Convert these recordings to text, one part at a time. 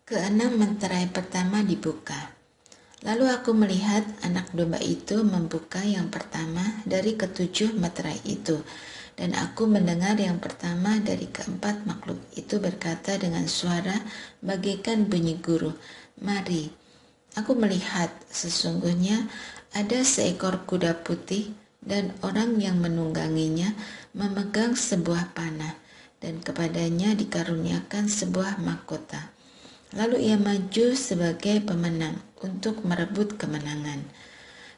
Keenam meterai pertama dibuka. Lalu aku melihat anak domba itu membuka yang pertama dari ketujuh meterai itu. Dan aku mendengar yang pertama dari keempat makhluk itu berkata dengan suara bagaikan bunyi guru, "Mari." Aku melihat sesungguhnya ada seekor kuda putih dan orang yang menungganginya memegang sebuah panah dan kepadanya dikaruniakan sebuah mahkota. Lalu ia maju sebagai pemenang untuk merebut kemenangan.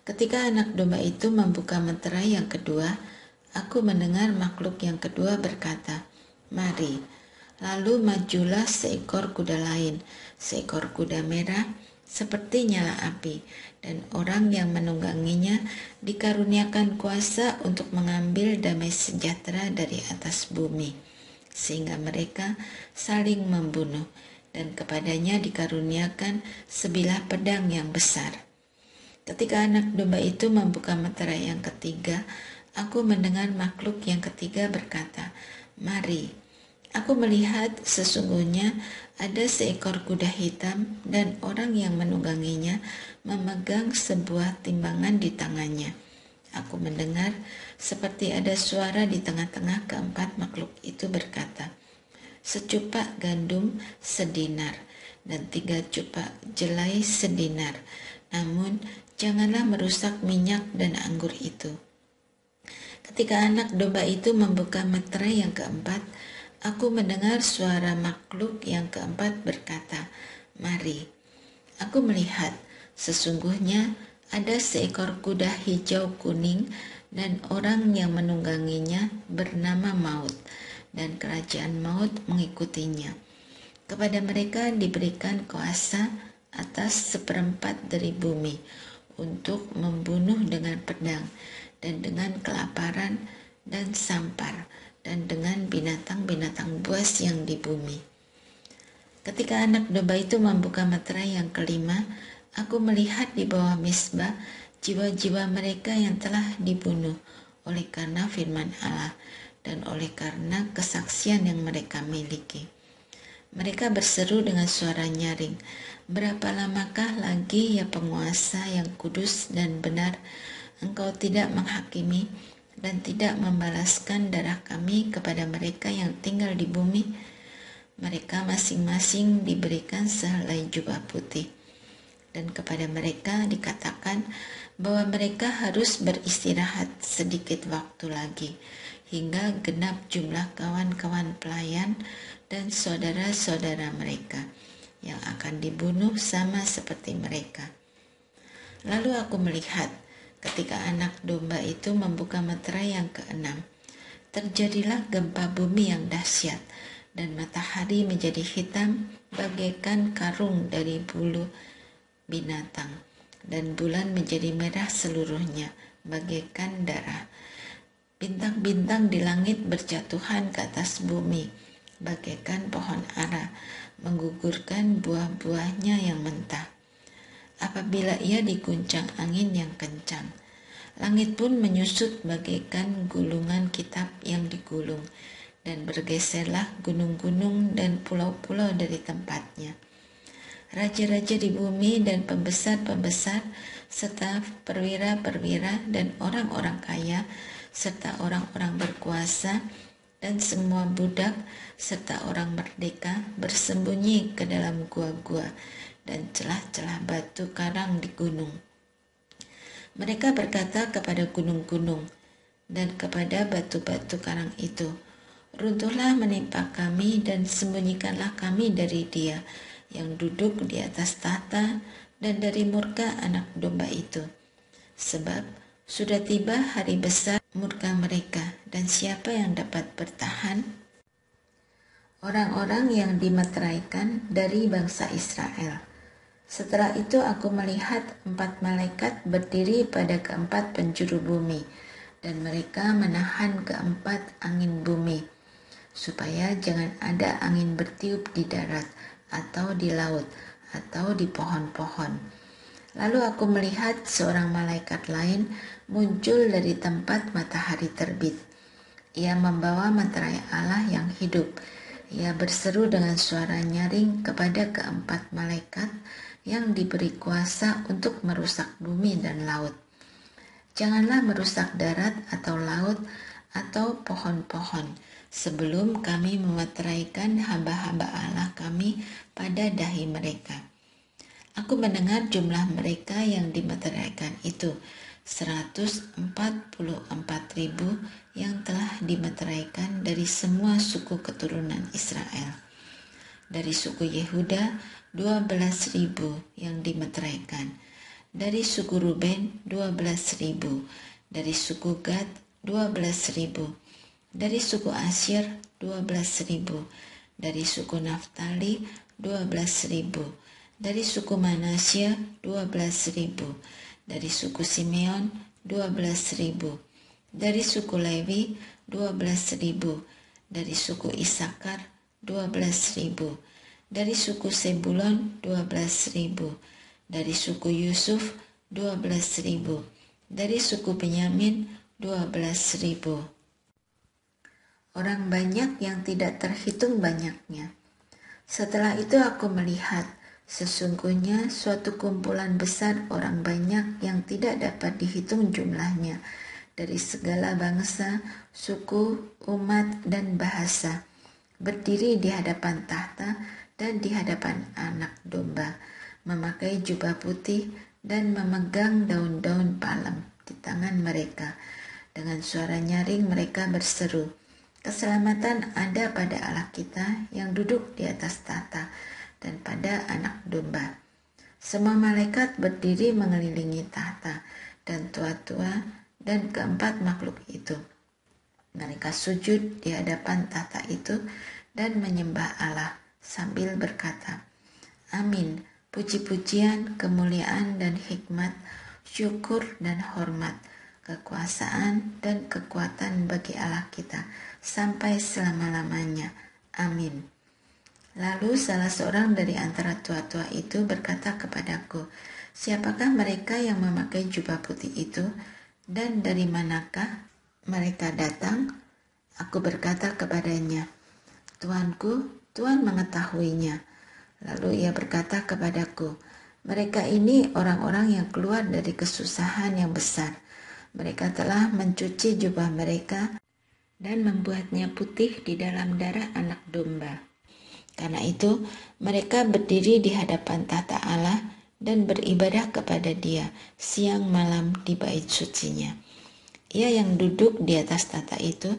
Ketika anak domba itu membuka meterai yang kedua, aku mendengar makhluk yang kedua berkata, "Mari." Lalu majulah seekor kuda lain, seekor kuda merah seperti nyala api, dan orang yang menungganginya dikaruniakan kuasa untuk mengambil damai sejahtera dari atas bumi, sehingga mereka saling membunuh, dan kepadanya dikaruniakan sebilah pedang yang besar. Ketika anak domba itu membuka meterai yang ketiga, aku mendengar makhluk yang ketiga berkata, "Mari." Aku melihat sesungguhnya ada seekor kuda hitam dan orang yang menungganginya memegang sebuah timbangan di tangannya. Aku mendengar seperti ada suara di tengah-tengah keempat makhluk itu berkata, "Secupak gandum sedinar dan 3 cupak jelai sedinar, namun janganlah merusak minyak dan anggur itu." Ketika anak domba itu membuka meterai yang keempat, aku mendengar suara makhluk yang keempat berkata, "Mari." Aku melihat sesungguhnya ada seekor kuda hijau kuning dan orang yang menungganginya bernama Maut, dan kerajaan maut mengikutinya. Kepada mereka diberikan kuasa atas 1/4 dari bumi untuk membunuh dengan pedang dan dengan kelaparan dan sampar dan dengan binatang-binatang buas yang di bumi. Ketika anak domba itu membuka meterai yang kelima, aku melihat di bawah mezbah jiwa-jiwa mereka yang telah dibunuh oleh karena firman Allah dan oleh karena kesaksian yang mereka miliki. Mereka berseru dengan suara nyaring, "Berapa lamakah lagi ya penguasa yang kudus dan benar, engkau tidak menghakimi dan tidak membalaskan darah kami kepada mereka yang tinggal di bumi?" Mereka masing-masing diberikan sehelai jubah putih, dan kepada mereka dikatakan bahwa mereka harus beristirahat sedikit waktu lagi, hingga genap jumlah kawan-kawan pelayan dan saudara-saudara mereka yang akan dibunuh sama seperti mereka. Lalu aku melihat ketika anak domba itu membuka meterai yang keenam, terjadilah gempa bumi yang dahsyat, dan matahari menjadi hitam bagaikan karung dari bulu binatang, dan bulan menjadi merah seluruhnya bagaikan darah. Bintang-bintang di langit berjatuhan ke atas bumi bagaikan pohon ara menggugurkan buah-buahnya yang mentah. Apabila ia diguncang angin yang kencang, langit pun menyusut bagaikan gulungan kitab yang digulung, dan bergeserlah gunung-gunung dan pulau-pulau dari tempatnya. Raja-raja di bumi dan pembesar-pembesar, serta perwira-perwira dan orang-orang kaya, serta orang-orang berkuasa, dan semua budak, serta orang merdeka bersembunyi ke dalam gua-gua dan celah-celah batu karang di gunung. Mereka berkata kepada gunung-gunung dan kepada batu-batu karang itu, "Runtuhlah menimpa kami dan sembunyikanlah kami dari Dia yang duduk di atas tahta dan dari murka anak domba itu. Sebab sudah tiba hari besar murka mereka, dan siapa yang dapat bertahan?" Orang-orang yang dimeteraikan dari bangsa Israel. Setelah itu aku melihat 4 malaikat berdiri pada keempat penjuru bumi, dan mereka menahan keempat angin bumi, supaya jangan ada angin bertiup di darat, atau di laut, atau di pohon-pohon. Lalu aku melihat seorang malaikat lain muncul dari tempat matahari terbit. Ia membawa meterai Allah yang hidup, Ia berseru dengan suara nyaring kepada keempat malaikat yang diberi kuasa untuk merusak bumi dan laut. Janganlah merusak darat atau laut atau pohon-pohon sebelum kami memeteraikan hamba-hamba Allah kami pada dahi mereka. Aku mendengar jumlah mereka yang dimeteraikan itu, 144.000 yang telah dimeteraikan dari semua suku keturunan Israel. Dari suku Yehuda 12.000 yang dimeteraikan. Dari suku Ruben 12.000. Dari suku Gad 12.000. Dari suku Asyir 12.000. Dari suku Naftali 12.000. Dari suku Manasya 12.000. Dari suku Simeon 12.000. Dari suku Lewi 12.000. Dari suku Isakar 12.000. Dari suku Sebulon 12.000. Dari suku Yusuf 12.000. Dari suku Benyamin 12.000. Orang banyak yang tidak terhitung banyaknya. Setelah itu aku melihat, sesungguhnya suatu kumpulan besar orang banyak yang tidak dapat dihitung jumlahnya, dari segala bangsa, suku, umat, dan bahasa, berdiri di hadapan tahta dan di hadapan anak domba, memakai jubah putih dan memegang daun-daun palem di tangan mereka. Dengan suara nyaring mereka berseru, "Keselamatan ada pada Allah kita yang duduk di atas tahta dan pada anak domba." Semua malaikat berdiri mengelilingi tahta dan tua-tua dan keempat makhluk itu. Mereka sujud di hadapan tahta itu dan menyembah Allah sambil berkata, "Amin, puji-pujian, kemuliaan dan hikmat, syukur dan hormat, kekuasaan dan kekuatan bagi Allah kita sampai selama-lamanya. Amin." Lalu salah seorang dari antara tua-tua itu berkata kepadaku, "Siapakah mereka yang memakai jubah putih itu, dan dari manakah mereka datang?" Aku berkata kepadanya, "Tuanku, Tuhan mengetahuinya." Lalu ia berkata kepadaku, "Mereka ini orang-orang yang keluar dari kesusahan yang besar. Mereka telah mencuci jubah mereka dan membuatnya putih di dalam darah anak domba. Karena itu, mereka berdiri di hadapan tahta Allah dan beribadah kepada Dia siang malam di bait sucinya. Ia yang duduk di atas tahta itu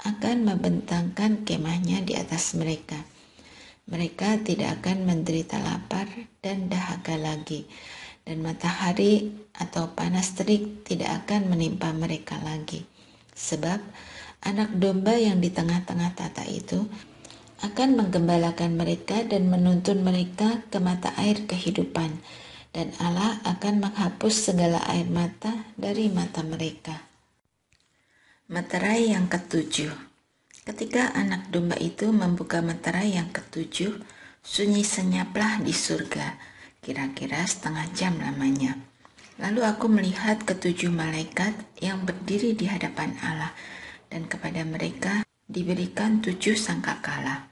akan membentangkan kemahnya di atas mereka. Mereka tidak akan menderita lapar dan dahaga lagi, dan matahari atau panas terik tidak akan menimpa mereka lagi. Sebab anak domba yang di tengah-tengah tahta itu akan menggembalakan mereka dan menuntun mereka ke mata air kehidupan, dan Allah akan menghapus segala air mata dari mata mereka. Meterai yang ketujuh. Ketika anak domba itu membuka meterai yang ketujuh, sunyi senyaplah di surga, kira-kira setengah jam lamanya. Lalu aku melihat ketujuh malaikat yang berdiri di hadapan Allah, dan kepada mereka diberikan 7 sangkakala.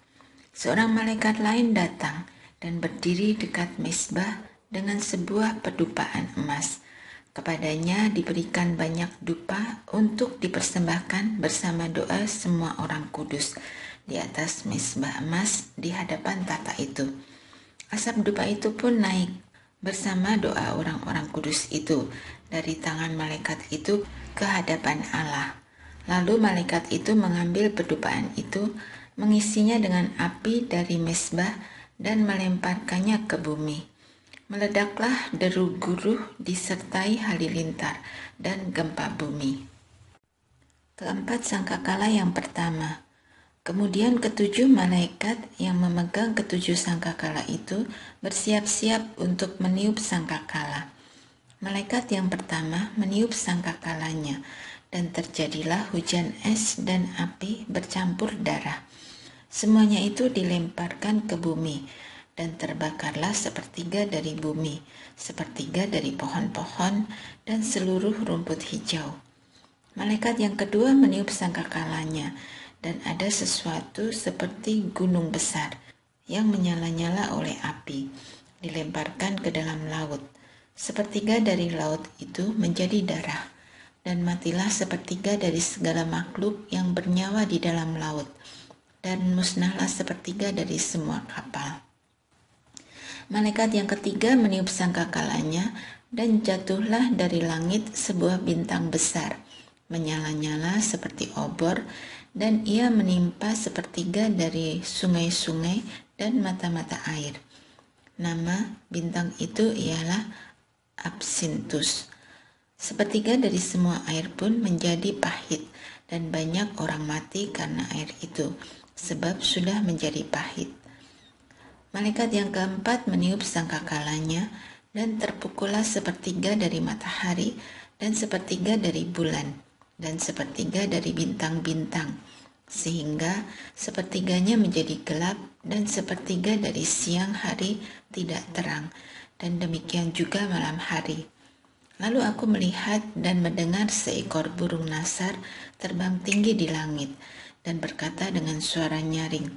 Seorang malaikat lain datang dan berdiri dekat mezbah dengan sebuah pedupaan emas. Kepadanya diberikan banyak dupa untuk dipersembahkan bersama doa semua orang kudus di atas mezbah emas di hadapan tahta itu. Asap dupa itu pun naik bersama doa orang-orang kudus itu dari tangan malaikat itu ke hadapan Allah. Lalu malaikat itu mengambil pedupaan itu, mengisinya dengan api dari mezbah dan melemparkannya ke bumi. Meledaklah deru guruh disertai halilintar dan gempa bumi. Keempat sangkakala yang pertama. Kemudian ketujuh malaikat yang memegang ketujuh sangkakala itu bersiap-siap untuk meniup sangkakala. Malaikat yang pertama meniup sangkakalanya, dan terjadilah hujan es dan api bercampur darah. Semuanya itu dilemparkan ke bumi, dan terbakarlah sepertiga dari bumi, sepertiga dari pohon-pohon, dan seluruh rumput hijau. Malaikat yang kedua meniup sangkakalanya, dan ada sesuatu seperti gunung besar yang menyala-nyala oleh api, dilemparkan ke dalam laut. Sepertiga dari laut itu menjadi darah, dan matilah sepertiga dari segala makhluk yang bernyawa di dalam laut, dan musnahlah sepertiga dari semua kapal. Malaikat yang ketiga meniup sangkakalanya, dan jatuhlah dari langit sebuah bintang besar, menyala-nyala seperti obor, dan ia menimpa sepertiga dari sungai-sungai dan mata-mata air. Nama bintang itu ialah Absinthus. Sepertiga dari semua air pun menjadi pahit, dan banyak orang mati karena air itu, sebab sudah menjadi pahit. Malaikat yang keempat meniup sangkakalanya, dan terpukullah sepertiga dari matahari, dan sepertiga dari bulan, dan sepertiga dari bintang-bintang, sehingga sepertiganya menjadi gelap, dan sepertiga dari siang hari tidak terang, dan demikian juga malam hari. Lalu aku melihat dan mendengar seekor burung nasar terbang tinggi di langit, dan berkata dengan suara nyaring,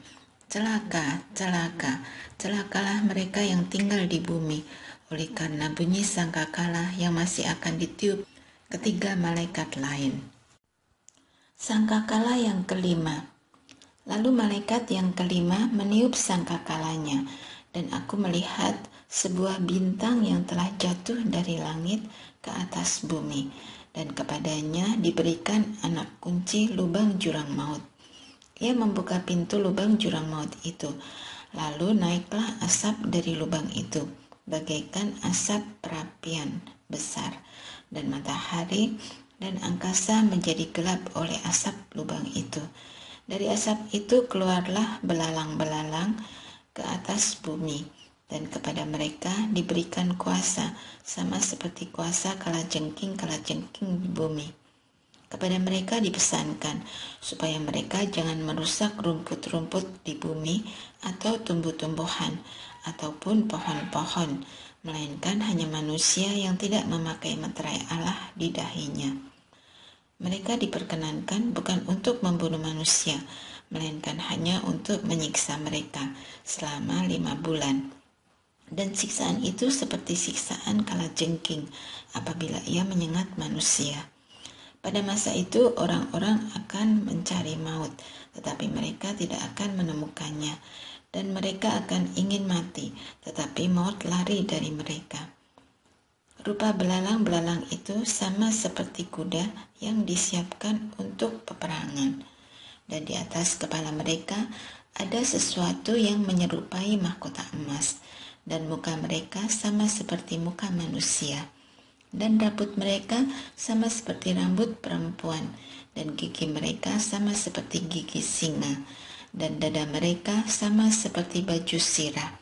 "Celaka, celaka, celakalah mereka yang tinggal di bumi, oleh karena bunyi sangkakala yang masih akan ditiup ketiga malaikat lain." Sangkakala yang kelima. Lalu malaikat yang kelima meniup sangkakalanya, dan aku melihat sebuah bintang yang telah jatuh dari langit ke atas bumi, dan kepadanya diberikan anak kunci lubang jurang maut. Ia membuka pintu lubang jurang maut itu, lalu naiklah asap dari lubang itu, bagaikan asap perapian besar, dan matahari dan angkasa menjadi gelap oleh asap lubang itu. Dari asap itu keluarlah belalang-belalang ke atas bumi, dan kepada mereka diberikan kuasa sama seperti kuasa kalajengking-kalajengking di bumi. Kepada mereka dipesankan supaya mereka jangan merusak rumput-rumput di bumi atau tumbuh-tumbuhan ataupun pohon-pohon, melainkan hanya manusia yang tidak memakai meterai Allah di dahinya. Mereka diperkenankan bukan untuk membunuh manusia, melainkan hanya untuk menyiksa mereka selama 5 bulan. Dan siksaan itu seperti siksaan kalajengking apabila ia menyengat manusia. Pada masa itu orang-orang akan mencari maut, tetapi mereka tidak akan menemukannya. Dan mereka akan ingin mati, tetapi maut lari dari mereka. Rupa belalang-belalang itu sama seperti kuda yang disiapkan untuk peperangan, dan di atas kepala mereka ada sesuatu yang menyerupai mahkota emas, dan muka mereka sama seperti muka manusia, dan rambut mereka sama seperti rambut perempuan, dan gigi mereka sama seperti gigi singa, dan dada mereka sama seperti baju sirah.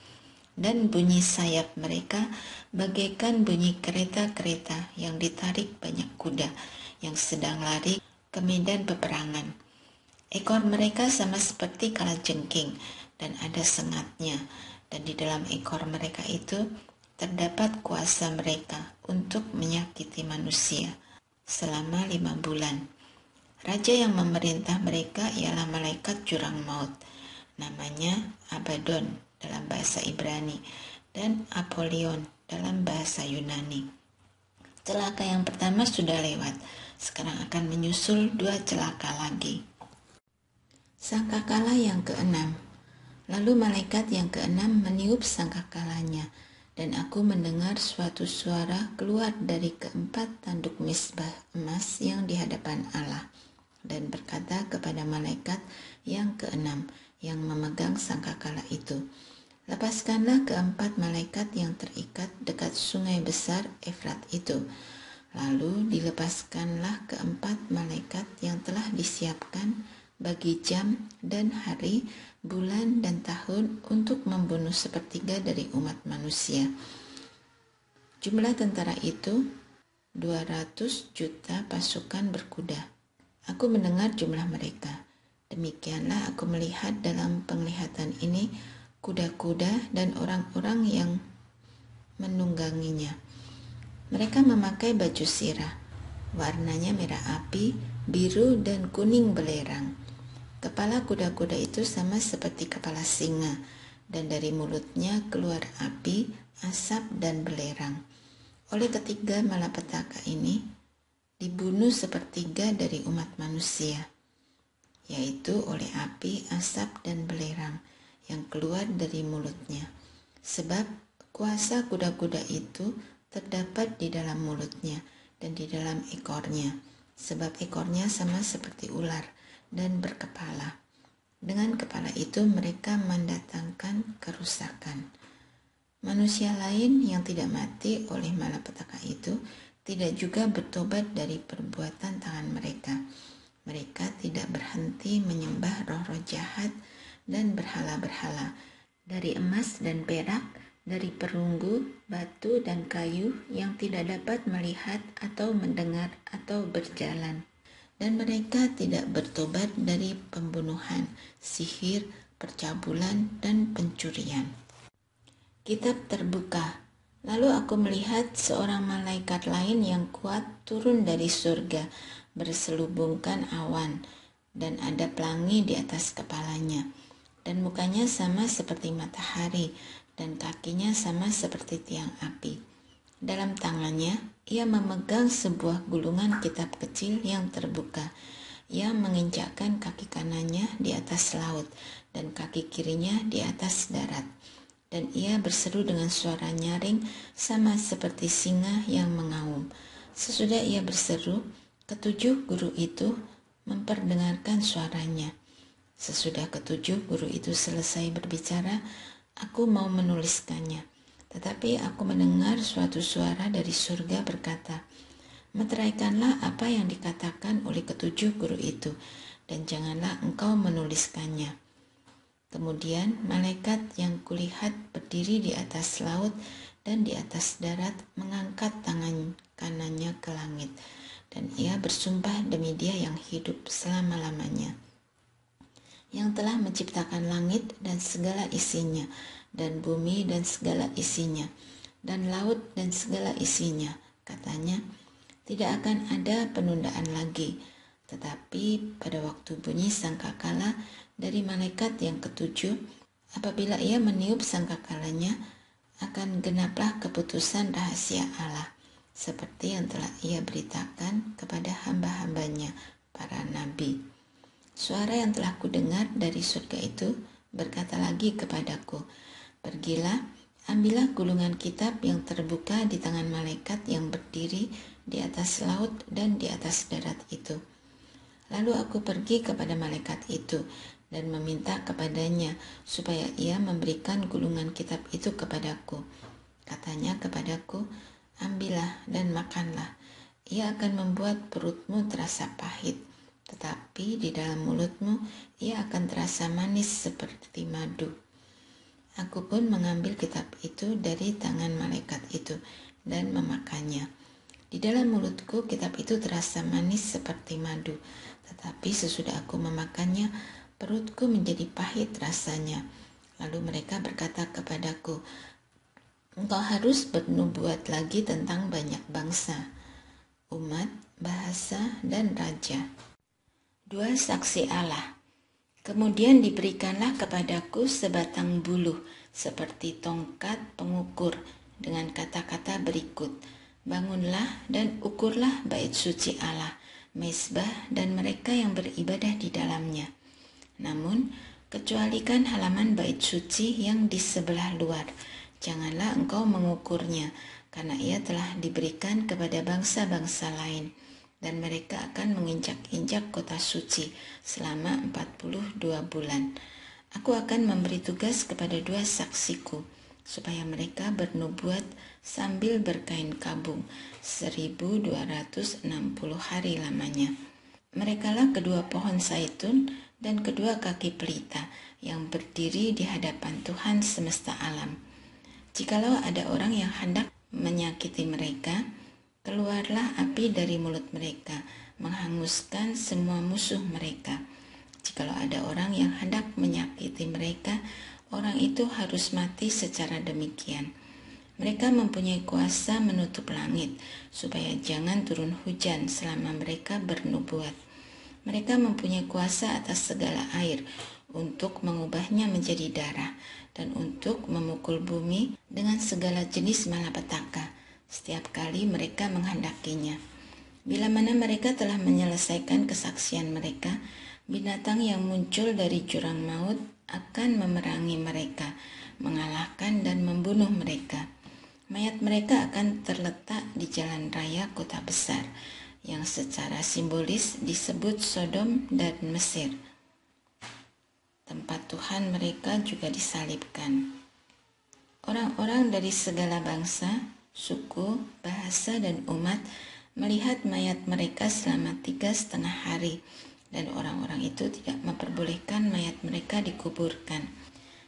Dan bunyi sayap mereka bagaikan bunyi kereta-kereta yang ditarik banyak kuda yang sedang lari ke medan peperangan. Ekor mereka sama seperti kalajengking dan ada sengatnya, dan di dalam ekor mereka itu terdapat kuasa mereka untuk menyakiti manusia selama 5 bulan. Raja yang memerintah mereka ialah malaikat jurang maut, namanya Abaddon dalam bahasa Ibrani dan Apollyon dalam bahasa Yunani. Celaka yang pertama sudah lewat, sekarang akan menyusul 2 celaka lagi. Sangkakala yang keenam. Lalu malaikat yang keenam meniup sangkakalanya, dan aku mendengar suatu suara keluar dari keempat tanduk misbah emas yang di hadapan Allah, dan berkata kepada malaikat yang keenam yang memegang sangkakala itu, "Lepaskanlah keempat malaikat yang terikat dekat sungai besar Efrat itu." Lalu dilepaskanlah keempat malaikat yang telah disiapkan bagi jam dan hari, bulan dan tahun untuk membunuh sepertiga dari umat manusia. Jumlah tentara itu 200 juta pasukan berkuda. Aku mendengar jumlah mereka. Demikianlah aku melihat dalam penglihatan ini kuda-kuda dan orang-orang yang menungganginya. Mereka memakai baju sirah, warnanya merah api, biru dan kuning belerang. Kepala kuda-kuda itu sama seperti kepala singa, dan dari mulutnya keluar api, asap, dan belerang. Oleh ketiga malapetaka ini, dibunuh sepertiga dari umat manusia, yaitu oleh api, asap, dan belerang yang keluar dari mulutnya. Sebab kuasa kuda-kuda itu terdapat di dalam mulutnya dan di dalam ekornya, sebab ekornya sama seperti ular dan berkepala. Dengan kepala itu mereka mendatangkan kerusakan. Manusia lain yang tidak mati oleh malapetaka itu tidak juga bertobat dari perbuatan tangan mereka. Mereka tidak berhenti menyembah roh-roh jahat dan berhala-berhala, dari emas dan perak, dari perunggu, batu, dan kayu yang tidak dapat melihat atau mendengar atau berjalan. Dan mereka tidak bertobat dari pembunuhan, sihir, percabulan, dan pencurian. Kitab terbuka. Lalu aku melihat seorang malaikat lain yang kuat turun dari surga, berselubungkan awan, dan ada pelangi di atas kepalanya. Dan mukanya sama seperti matahari, dan kakinya sama seperti tiang api. Dalam tangannya, ia memegang sebuah gulungan kitab kecil yang terbuka. Ia menginjakkan kaki kanannya di atas laut dan kaki kirinya di atas darat. Dan ia berseru dengan suara nyaring sama seperti singa yang mengaum. Sesudah ia berseru, ketujuh guru itu memperdengarkan suaranya. Sesudah ketujuh guru itu selesai berbicara, aku mau menuliskannya. Tetapi aku mendengar suatu suara dari surga berkata, "Meteraikanlah apa yang dikatakan oleh ketujuh guru itu, dan janganlah engkau menuliskannya." Kemudian malaikat yang kulihat berdiri di atas laut dan di atas darat mengangkat tangan kanannya ke langit, dan ia bersumpah demi Dia yang hidup selama-lamanya, yang telah menciptakan langit dan segala isinya, dan bumi dan segala isinya, dan laut dan segala isinya. Katanya, tidak akan ada penundaan lagi, tetapi pada waktu bunyi sangkakala dari malaikat yang ketujuh, apabila ia meniup sangkakalanya, akan genaplah keputusan rahasia Allah, seperti yang telah ia beritakan kepada hamba-hambanya, para nabi. Suara yang telah kudengar dari surga itu berkata lagi kepadaku, "Pergilah, ambillah gulungan kitab yang terbuka di tangan malaikat yang berdiri di atas laut dan di atas darat itu." Lalu aku pergi kepada malaikat itu dan meminta kepadanya supaya ia memberikan gulungan kitab itu kepadaku. Katanya kepadaku, "Ambillah dan makanlah. Ia akan membuat perutmu terasa pahit, tetapi di dalam mulutmu ia akan terasa manis seperti madu." Aku pun mengambil kitab itu dari tangan malaikat itu dan memakannya. Di dalam mulutku kitab itu terasa manis seperti madu, tetapi sesudah aku memakannya, perutku menjadi pahit rasanya. Lalu mereka berkata kepadaku, "Engkau harus bernubuat lagi tentang banyak bangsa, umat, bahasa, dan raja." Dua saksi Allah. Kemudian diberikanlah kepadaku sebatang buluh seperti tongkat pengukur dengan kata-kata berikut, "Bangunlah dan ukurlah bait suci Allah, mezbah dan mereka yang beribadah di dalamnya. Namun, kecualikan halaman bait suci yang di sebelah luar. Janganlah engkau mengukurnya, karena ia telah diberikan kepada bangsa-bangsa lain, dan mereka akan menginjak-injak kota suci selama 42 bulan. Aku akan memberi tugas kepada dua saksiku, supaya mereka bernubuat sambil berkain kabung 1260 hari lamanya. Merekalah kedua pohon zaitun dan kedua kaki pelita yang berdiri di hadapan Tuhan semesta alam. Jikalau ada orang yang hendak menyakiti mereka, keluarlah api dari mulut mereka, menghanguskan semua musuh mereka. Jikalau ada orang yang hendak menyakiti mereka, orang itu harus mati secara demikian. Mereka mempunyai kuasa menutup langit, supaya jangan turun hujan selama mereka bernubuat. Mereka mempunyai kuasa atas segala air untuk mengubahnya menjadi darah dan untuk memukul bumi dengan segala jenis malapetaka setiap kali mereka menghendakinya. Bila mana mereka telah menyelesaikan kesaksian mereka, binatang yang muncul dari jurang maut akan memerangi mereka, mengalahkan dan membunuh mereka. Mayat mereka akan terletak di jalan raya kota besar, yang secara simbolis disebut Sodom dan Mesir. Tempat Tuhan mereka juga disalibkan. Orang-orang dari segala bangsa, suku, bahasa, dan umat melihat mayat mereka selama 3,5 hari, dan orang-orang itu tidak memperbolehkan mayat mereka dikuburkan.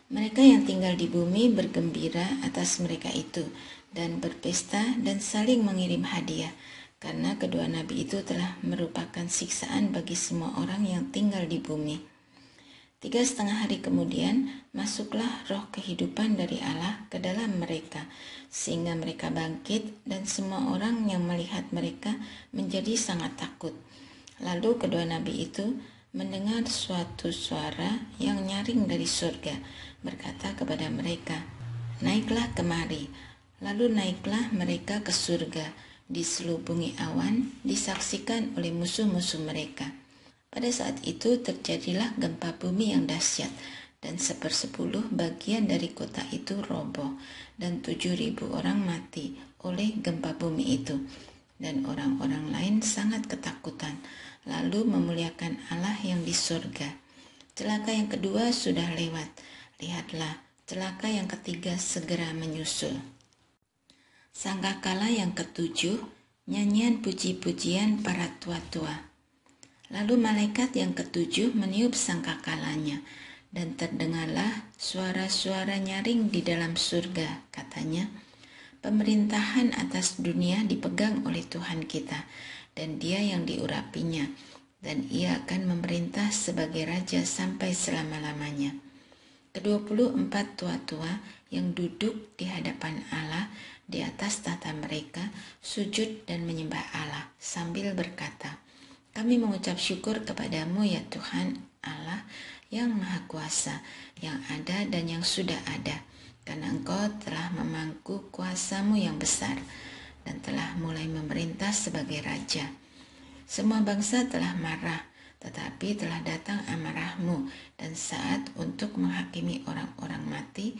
Mereka yang tinggal di bumi bergembira atas mereka itu, dan berpesta dan saling mengirim hadiah, karena kedua nabi itu telah merupakan siksaan bagi semua orang yang tinggal di bumi. 3,5 hari kemudian, masuklah roh kehidupan dari Allah ke dalam mereka, sehingga mereka bangkit dan semua orang yang melihat mereka menjadi sangat takut. Lalu kedua nabi itu mendengar suatu suara yang nyaring dari surga, berkata kepada mereka, "Naiklah kemari." Lalu naiklah mereka ke surga, diselubungi awan, disaksikan oleh musuh-musuh mereka. Pada saat itu terjadilah gempa bumi yang dahsyat, dan 1/10 bagian dari kota itu roboh, dan 7.000 orang mati oleh gempa bumi itu. Dan orang-orang lain sangat ketakutan, lalu memuliakan Allah yang di surga. Celaka yang kedua sudah lewat, lihatlah, celaka yang ketiga segera menyusul. Sangkakala yang ketujuh, nyanyian puji-pujian para tua-tua. Lalu malaikat yang ketujuh meniup sangkakalanya, dan terdengarlah suara-suara nyaring di dalam surga, katanya, "Pemerintahan atas dunia dipegang oleh Tuhan kita, dan Dia yang diurapinya, dan Ia akan memerintah sebagai Raja sampai selama-lamanya." Ke-24 tua-tua yang duduk di hadapan Allah di atas tahta mereka sujud dan menyembah Allah sambil berkata, "Kami mengucap syukur kepadamu ya Tuhan Allah yang Maha Kuasa, yang ada dan yang sudah ada, karena Engkau telah memangku kuasamu yang besar dan telah mulai memerintah sebagai Raja. Semua bangsa telah marah, tetapi telah datang amarahmu dan saat untuk menghakimi orang-orang mati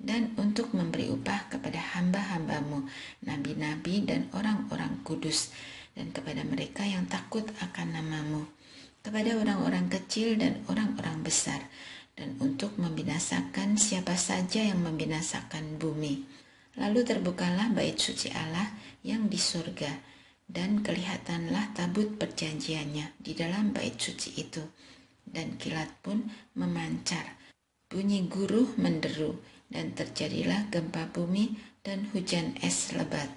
dan untuk memberi upah kepada hamba-hambamu, nabi-nabi dan orang-orang kudus, dan kepada mereka yang takut akan namamu, kepada orang-orang kecil dan orang-orang besar, dan untuk membinasakan siapa saja yang membinasakan bumi." Lalu terbukalah bait suci Allah yang di surga, dan kelihatanlah tabut perjanjiannya di dalam bait suci itu, dan kilat pun memancar, bunyi guruh menderu, dan terjadilah gempa bumi dan hujan es lebat.